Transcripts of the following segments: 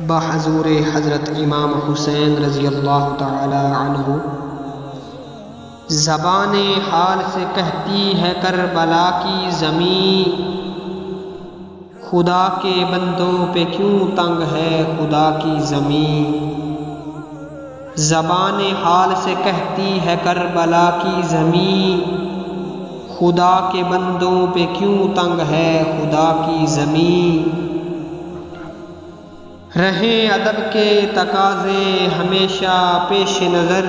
بحضور حضرت امام حسین رضی اللہ تعالی عنہ، زبان حال سے کہتی ہے کربلا کی زمین، خدا کے بندوں پہ کیوں تنگ ہے خدا کی زمین۔ زبان حال سے کہتی ہے کربلا کی زمین، خدا کے بندوں پہ کیوں تنگ ہے خدا کی زمین۔ رہیں ادب کے تقاضے ہمیشہ پیش نظر،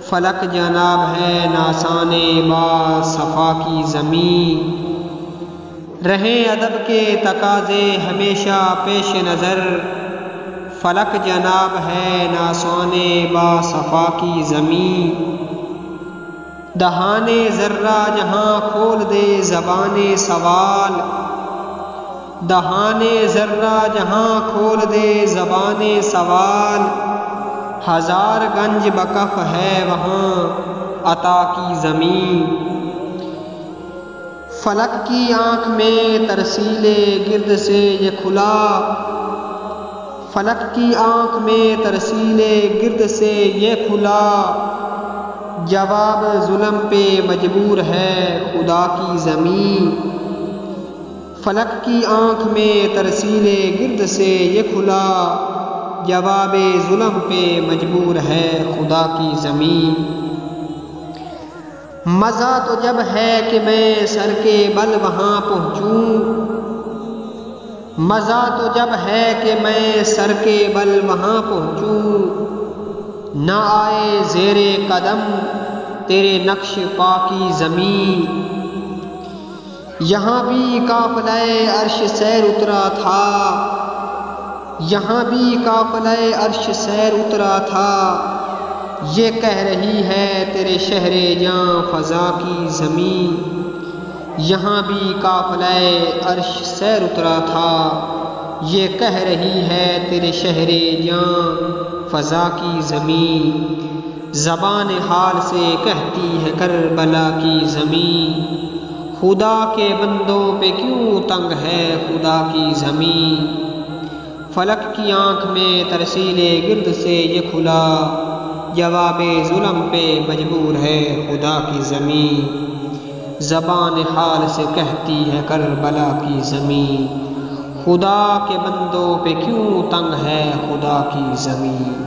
فلک جناب ہے ناسان با صفا کی زمین۔ رہیں ادب کے تقاضے ہمیشہ پیش نظر، فلک جناب ہے ناسان با صفا کی زمین۔ دہان ذرہ جہاں کھول دے زبان سوال، دہان ذرہ جہاں کھول دے زبان سوال، ہزار گنج بکف ہے وہاں عطا کی زمین۔ فلک کی آنکھ میں ترسیل گرد سے یہ کھلا، فلک کی آنکھ میں ترسیل گرد سے یہ کھلا، جواب ظلم پہ مجبور ہے خدا کی زمین۔ فلک کی آنکھ میں ترسیل گرد سے یہ کھلا، جواب ظلم پہ مجبور ہے خدا کی زمین۔ مزہ تو جب ہے کہ میں سر کے بل وہاں پہنچوں، مزہ تو جب ہے کہ میں سر کے بل وہاں پہنچوں، نہ آئے زیر قدم تیرے نقش پا کی زمین۔ یہاں بھی قافلہ عرش سیر اترا تھا، یہاں بھی قافلہ عرش سیر اترا تھا، یہ کہہ رہی ہے تیرے شہر جاں فضا کی زمین۔ یہاں بھی قافلہ عرش سیر اترا تھا، یہ کہہ رہی ہے تیرے شہر جاں فضا کی زمین۔ زبان حال سے کہتی ہے کربلا کی زمین، خدا کے بندوں پہ کیوں تنگ ہے خدا کی زمین۔ فلک کی آنکھ میں ترسیل گرد سے یہ کھلا، جواب ظلم پہ مجبور ہے خدا کی زمین۔ زبان حال سے کہتی ہے کربلا کی زمین، خدا کے بندوں پہ کیوں تنگ ہے خدا کی زمین۔